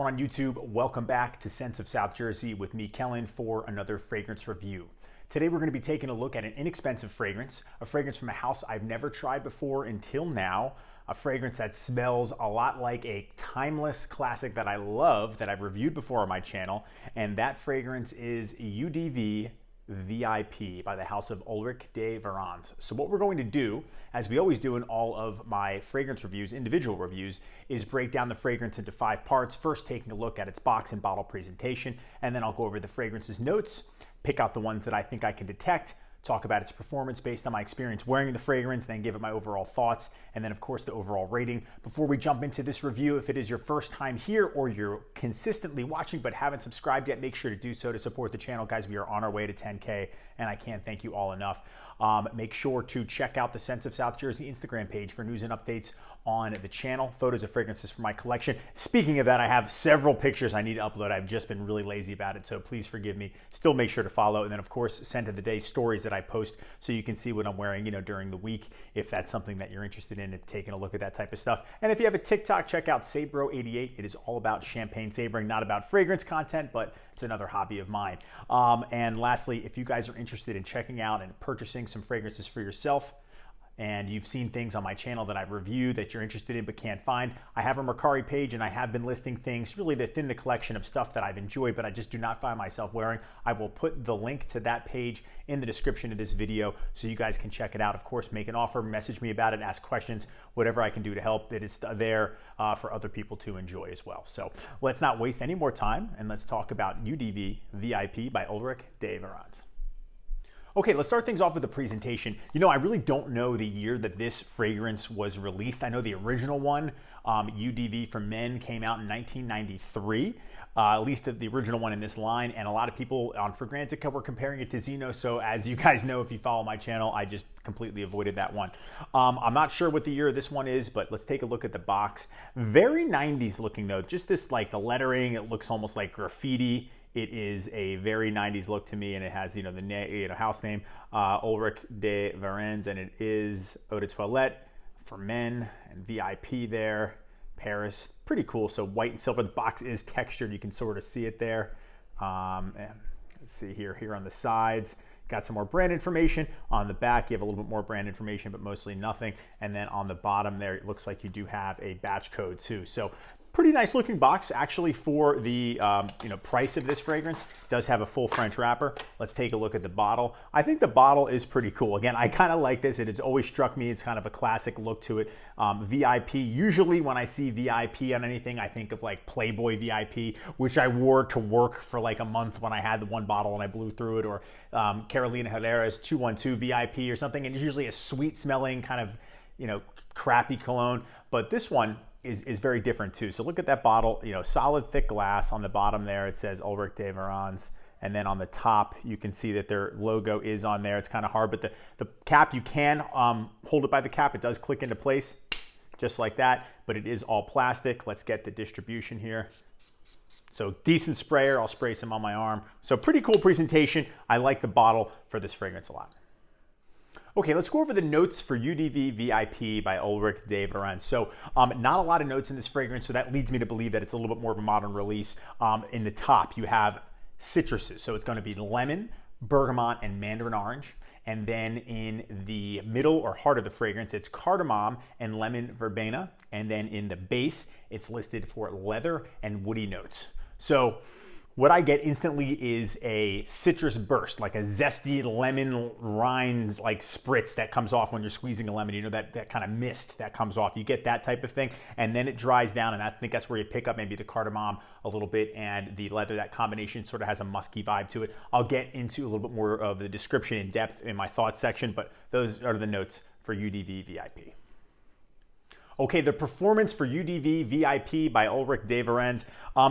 going on YouTube? Welcome back to Scents of South Jersey with me, Kellen, for another fragrance review. Today we're going to be taking a look at an inexpensive fragrance, a fragrance from a house I've never tried before until now, a fragrance that smells a lot like a timeless classic that I love, that I've reviewed before on my channel, and that fragrance is UDV V.I.P. by the house of Ulric De Varens. So what we're going to do, as we always do in all of my fragrance reviews, individual reviews, is break down the fragrance into 5 parts, first taking a look at its box and bottle presentation, and then I'll go over the fragrance's notes, pick out the ones that I think I can detect, talk about its performance based on my experience wearing the fragrance, then give it my overall thoughts, and then of course the overall rating. Before we jump into this review, if it is your first time here or you're consistently watching but haven't subscribed yet, make sure to do so to support the channel. Guys, we are on our way to 10K and I can't thank you all enough. Make sure to check out the Scents of South Jersey Instagram page for news and updates on the channel, photos of fragrances from my collection. Speaking of that, I have several pictures I need to upload. I've just been really lazy about it, so please forgive me. Still make sure to follow, and then of course scent of the day stories that I post so you can see what I'm wearing, during the week, if that's something that you're interested in and taking a look at that type of stuff. And if you have a TikTok, check out Sabro88. It is all about champagne sabering, not about fragrance content, but it's another hobby of mine. And lastly, if you guys are interested in checking out and purchasing some fragrances for yourself, and you've seen things on my channel that I've reviewed that you're interested in but can't find, I have a Mercari page and I have been listing things really to thin the collection of stuff that I've enjoyed but I just do not find myself wearing. I will put the link to that page in the description of this video so you guys can check it out. Of course, make an offer, message me about it, ask questions, whatever I can do to help. It is there for other people to enjoy as well. So let's not waste any more time and let's talk about UDV V.I.P. by Ulric De Varens. Okay, let's start things off with the presentation. I really don't know the year that this fragrance was released. I know the original one, UDV for Men, came out in 1993, at least the original one in this line, and a lot of people on Fragrantica were comparing it to Zeno, so as you guys know if you follow my channel, I just completely avoided that one. I'm not sure what the year this one is, but let's take a look at the box. Very 90s looking though, just this, like the lettering, it looks almost like graffiti. It is a very 90s look to me, and it has, the house name, Ulric De Varens, and it is Eau de Toilette for Men, and VIP there, Paris. Pretty cool. So white and silver. The box is textured. You can sort of see it there. And let's see here on the sides. Got some more brand information. On the back, you have a little bit more brand information, but mostly nothing. And then on the bottom there, it looks like you do have a batch code too. So pretty nice looking box actually for the price of this fragrance. It does have a full French wrapper. Let's take a look at the bottle. I think the bottle is pretty cool. Again, I kind of like this. It has always struck me as kind of a classic look to it. VIP, usually when I see VIP on anything, I think of like Playboy VIP, which I wore to work for like a month when I had the one bottle and I blew through it, or Carolina Herrera's 212 VIP or something, and it's usually a sweet smelling kind of, crappy cologne. But this one is very different too. So look at that bottle, solid thick glass. On the bottom there, it says Ulric De Varens. And then on the top, you can see that their logo is on there. It's kind of hard, but the cap, you can hold it by the cap. It does click into place just like that, but it is all plastic. Let's get the distribution here. So decent sprayer. I'll spray some on my arm. So pretty cool presentation. I like the bottle for this fragrance a lot. Okay, let's go over the notes for UDV V.I.P. by Ulric De Varens. So not a lot of notes in this fragrance, so that leads me to believe that it's a little bit more of a modern release. In the top, you have citruses. So it's going to be lemon, bergamot, and mandarin orange. And then in the middle or heart of the fragrance, it's cardamom and lemon verbena. And then in the base, it's listed for leather and woody notes. So what I get instantly is a citrus burst, like a zesty lemon rinds, like spritz that comes off when you're squeezing a lemon. That kind of mist that comes off. You get that type of thing, and then it dries down, and I think that's where you pick up maybe the cardamom a little bit and the leather. That combination sort of has a musky vibe to it. I'll get into a little bit more of the description in depth in my thoughts section, but those are the notes for UDV VIP. Okay, the performance for UDV V.I.P. by Ulric De Varens.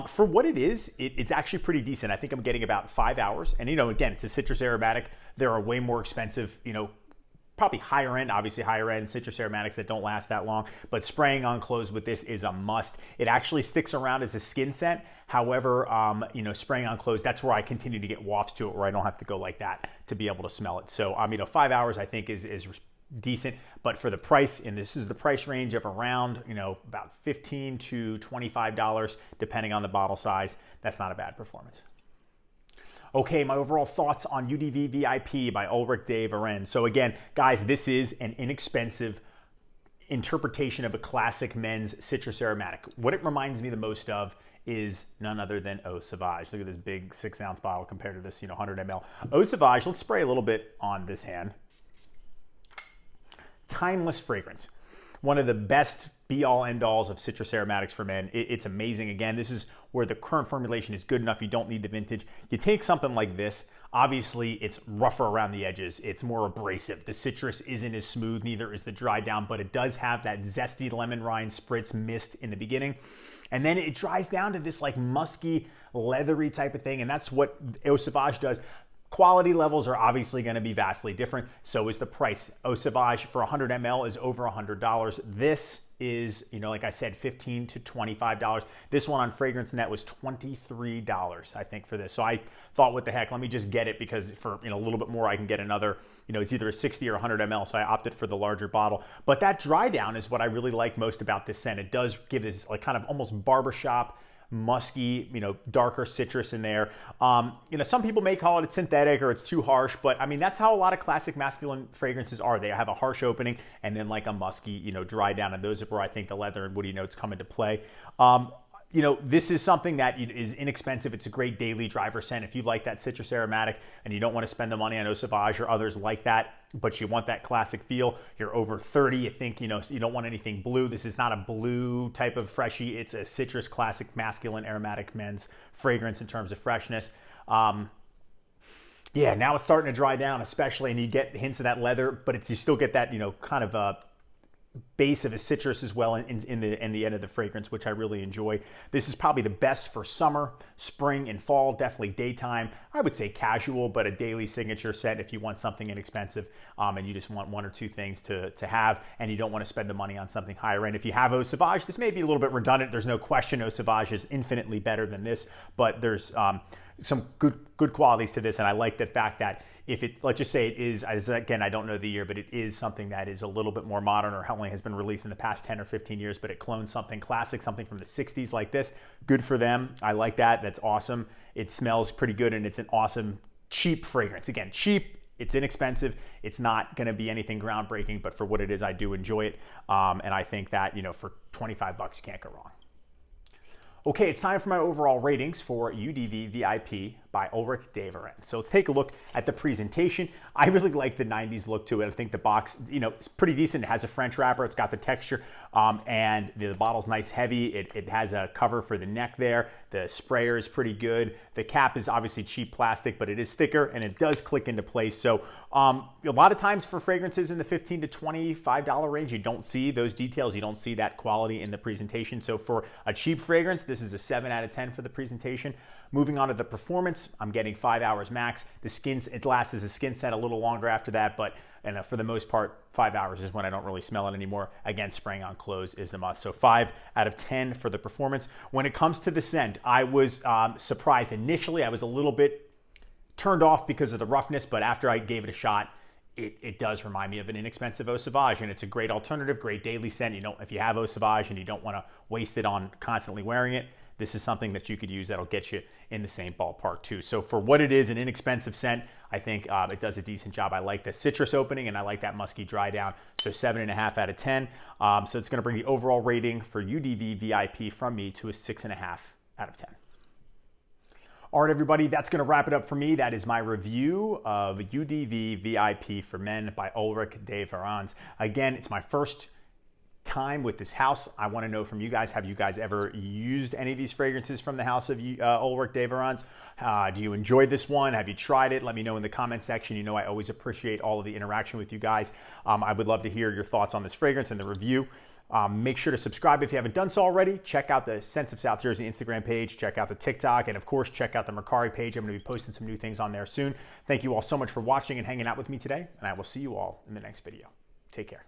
For what it is, it's actually pretty decent. I think I'm getting about 5 hours. And again, it's a citrus aromatic. There are way more expensive, probably higher end, obviously higher end citrus aromatics that don't last that long. But spraying on clothes with this is a must. It actually sticks around as a skin scent. However, spraying on clothes, that's where I continue to get wafts to it, where I don't have to go like that to be able to smell it. So, 5 hours I think is decent, but for the price, and this is the price range of around, about $15 to $25, depending on the bottle size, that's not a bad performance. Okay, my overall thoughts on UDV V.I.P by Ulric De Varens. So again, guys, this is an inexpensive interpretation of a classic men's citrus aromatic. What it reminds me the most of is none other than Eau Sauvage. Look at this big 6-ounce bottle compared to this, 100 ml. Eau Sauvage, let's spray a little bit on this hand. Timeless fragrance. One of the best be-all, end-alls of citrus aromatics for men. It's amazing. Again, this is where the current formulation is good enough. You don't need the vintage. You take something like this, obviously it's rougher around the edges. It's more abrasive. The citrus isn't as smooth, neither is the dry down, but it does have that zesty lemon rind spritz mist in the beginning. And then it dries down to this like musky, leathery type of thing, and that's what Eau Sauvage does. Quality levels are obviously going to be vastly different. So is the price. Eau Sauvage for 100 ml is over $100. This is, like I said, $15 to $25. This one on Fragrance Net was $23, I think, for this. So I thought, what the heck, let me just get it, because for a little bit more I can get another, it's either a 60 or 100 ml, so I opted for the larger bottle. But that dry down is what I really like most about this scent. It does give this like kind of almost barbershop, musky, darker citrus in there. Some people may call it synthetic or it's too harsh, but I mean, that's how a lot of classic masculine fragrances are. They have a harsh opening and then like a musky, dry down, and those are where I think the leather and woody notes come into play. This is something that is inexpensive. It's a great daily driver scent. If you like that citrus aromatic and you don't want to spend the money on Eau Sauvage or others like that, but you want that classic feel, you're over 30, you think, you don't want anything blue. This is not a blue type of freshie. It's a citrus classic masculine aromatic men's fragrance in terms of freshness. Yeah, now it's starting to dry down, especially, and you get hints of that leather, but you still get that, kind of a base of a citrus as well in the end of the fragrance, which I really enjoy. This is probably the best for summer, spring, and fall. Definitely daytime. I would say casual, but a daily signature scent if you want something inexpensive and you just want one or two things to have, and you don't want to spend the money on something higher end. If you have Eau Sauvage, this may be a little bit redundant. There's no question Eau Sauvage is infinitely better than this, but there's some good qualities to this, and I like the fact that if it, let's just say it is, again, I don't know the year, but it is something that is a little bit more modern or only has been released in the past 10 or 15 years, but it clones something classic, something from the 60s like this. Good for them. I like that. That's awesome. It smells pretty good, and it's an awesome, cheap fragrance. Again, cheap. It's inexpensive. It's not going to be anything groundbreaking, but for what it is, I do enjoy it. And I think that, for $25, you can't go wrong. Okay, it's time for my overall ratings for UDV V.I.P by Ulric De Varens. So let's take a look at the presentation. I really like the 90s look to it. I think the box, it's pretty decent. It has a French wrapper. It's got the texture, and the bottle's nice, heavy. It has a cover for the neck there. The sprayer is pretty good. The cap is obviously cheap plastic, but it is thicker, and it does click into place. So a lot of times for fragrances in the $15 to $25 range, you don't see those details. You don't see that quality in the presentation. So for a cheap fragrance, this is a 7 out of 10 for the presentation. Moving on to the performance, I'm getting 5 hours max. The skin, it lasts as a skin set a little longer after that, but for the most part, 5 hours is when I don't really smell it anymore. Again, spraying on clothes is a must. So 5 out of 10 for the performance. When it comes to the scent, I was surprised. Initially, I was a little bit turned off because of the roughness, but after I gave it a shot, it does remind me of an inexpensive Eau Sauvage, and it's a great alternative, great daily scent. If you have Eau Sauvage and you don't want to waste it on constantly wearing it, this is something that you could use that'll get you in the same ballpark too. So for what it is, an inexpensive scent, I think it does a decent job. I like the citrus opening, and I like that musky dry down. So 7.5 out of 10. So it's going to bring the overall rating for UDV V.I.P from me to a 6.5 out of 10. All right, everybody, that's going to wrap it up for me. That is my review of UDV V.I.P for Men by Ulric De Varens. Again, it's my first time with this house. I want to know from you guys, have you guys ever used any of these fragrances from the house of Ulric De Varens? Do you enjoy this one? Have you tried it? Let me know in the comment section. I always appreciate all of the interaction with you guys. I would love to hear your thoughts on this fragrance and the review. Make sure to subscribe if you haven't done so already. Check out the Scents of South Jersey Instagram page. Check out the TikTok. And of course, check out the Mercari page. I'm going to be posting some new things on there soon. Thank you all so much for watching and hanging out with me today. And I will see you all in the next video. Take care.